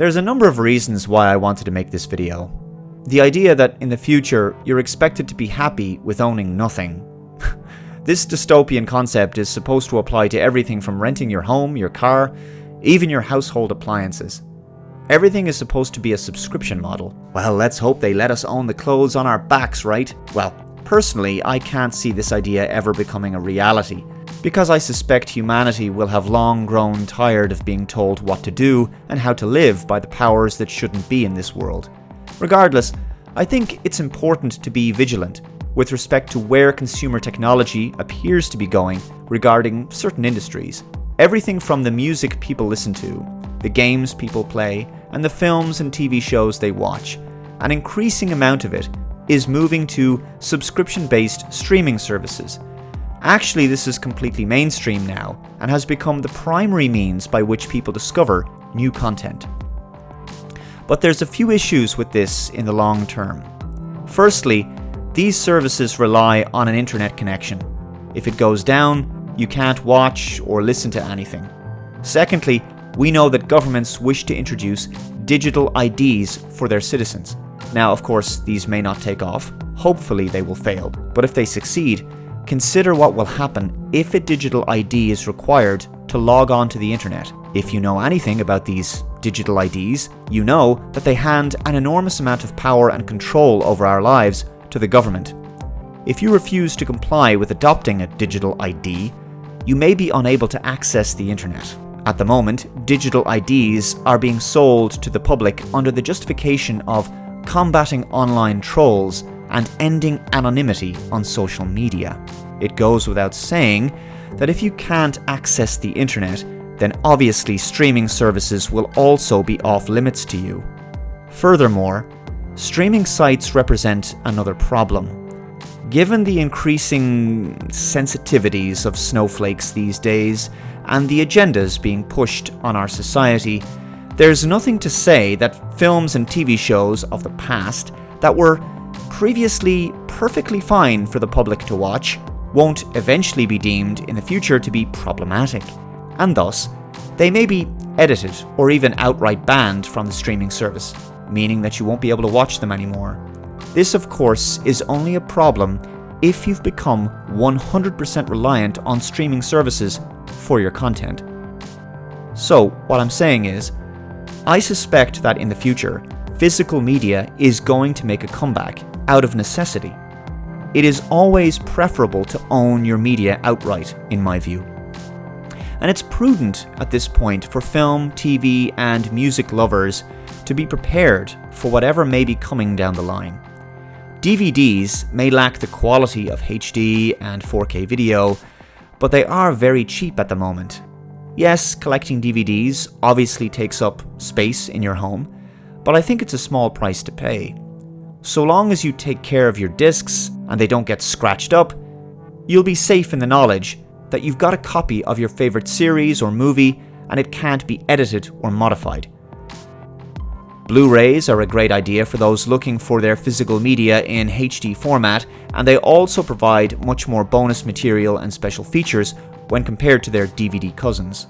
There's a number of reasons why I wanted to make this video. The idea that in the future you're expected to be happy with owning nothing. This dystopian concept is supposed to apply to everything from renting your home, your car, even your household appliances. Everything is supposed to be a subscription model. Well, let's hope they let us own the clothes on our backs, right? Well, personally, I can't see this idea ever becoming a reality, because I suspect humanity will have long grown tired of being told what to do and how to live by the powers that shouldn't be in this world. Regardless, I think it's important to be vigilant with respect to where consumer technology appears to be going regarding certain industries. Everything from the music people listen to, the games people play, and the films and TV shows they watch. An increasing amount of it is moving to subscription-based streaming services. Actually, this is completely mainstream now and has become the primary means by which people discover new content. But there's a few issues with this in the long term. Firstly, these services rely on an internet connection. If it goes down, you can't watch or listen to anything. Secondly, we know that governments wish to introduce digital IDs for their citizens. Now, of course, these may not take off. Hopefully they will fail. But if they succeed, consider what will happen if a digital ID is required to log on to the internet. If you know anything about these digital IDs, you know that they hand an enormous amount of power and control over our lives to the government. If you refuse to comply with adopting a digital ID, you may be unable to access the internet. At the moment, digital IDs are being sold to the public under the justification of combating online trolls and ending anonymity on social media. It goes without saying that if you can't access the internet, then obviously streaming services will also be off limits to you. Furthermore, streaming sites represent another problem. Given the increasing sensitivities of snowflakes these days and the agendas being pushed on our society, there's nothing to say that films and TV shows of the past that were previously perfectly fine for the public to watch won't eventually be deemed in the future to be problematic, and thus they may be edited or even outright banned from the streaming service, meaning that you won't be able to watch them anymore. This, of course, is only a problem if you've become 100% reliant on streaming services for your content. So, what I'm saying is, I suspect that in the future, physical media is going to make a comeback out of necessity. It is always preferable to own your media outright, in my view. And it's prudent at this point for film, TV, and music lovers to be prepared for whatever may be coming down the line. DVDs may lack the quality of HD and 4K video, but they are very cheap at the moment. Yes, collecting DVDs obviously takes up space in your home, but I think it's a small price to pay. So long as you take care of your discs and they don't get scratched up, you'll be safe in the knowledge that you've got a copy of your favorite series or movie and it can't be edited or modified. Blu-rays are a great idea for those looking for their physical media in HD format, and they also provide much more bonus material and special features when compared to their DVD cousins.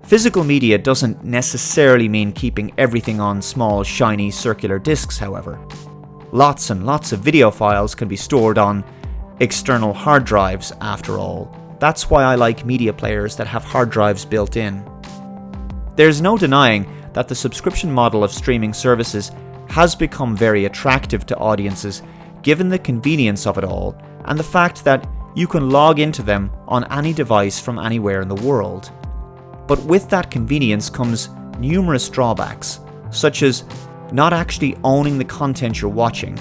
Physical media doesn't necessarily mean keeping everything on small, shiny, circular discs, however. Lots and lots of video files can be stored on external hard drives, after all. That's why I like media players that have hard drives built in. There's no denying that the subscription model of streaming services has become very attractive to audiences given the convenience of it all and the fact that you can log into them on any device from anywhere in the world. But with that convenience comes numerous drawbacks, such as not actually owning the content you're watching,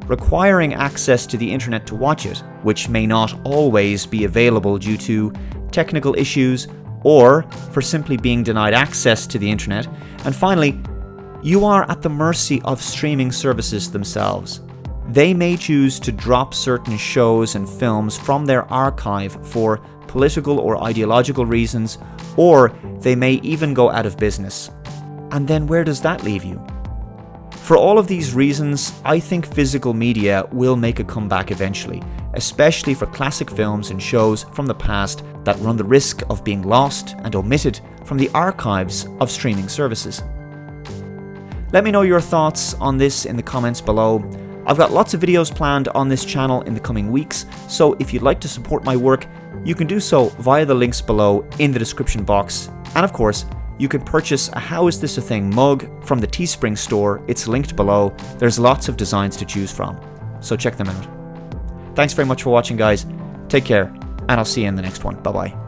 requiring access to the internet to watch it, which may not always be available due to technical issues or for simply being denied access to the internet, and finally, you are at the mercy of streaming services themselves. They may choose to drop certain shows and films from their archive for political or ideological reasons, or they may even go out of business. And then where does that leave you? For all of these reasons, I think physical media will make a comeback eventually, especially for classic films and shows from the past that run the risk of being lost and omitted from the archives of streaming services. Let me know your thoughts on this in the comments below. I've got lots of videos planned on this channel in the coming weeks, so if you'd like to support my work, you can do so via the links below in the description box. And of course, you can purchase a How Is This a Thing mug from the Teespring store. It's linked below. There's lots of designs to choose from, so check them out. Thanks very much for watching, guys. Take care, and I'll see you in the next one. Bye-bye.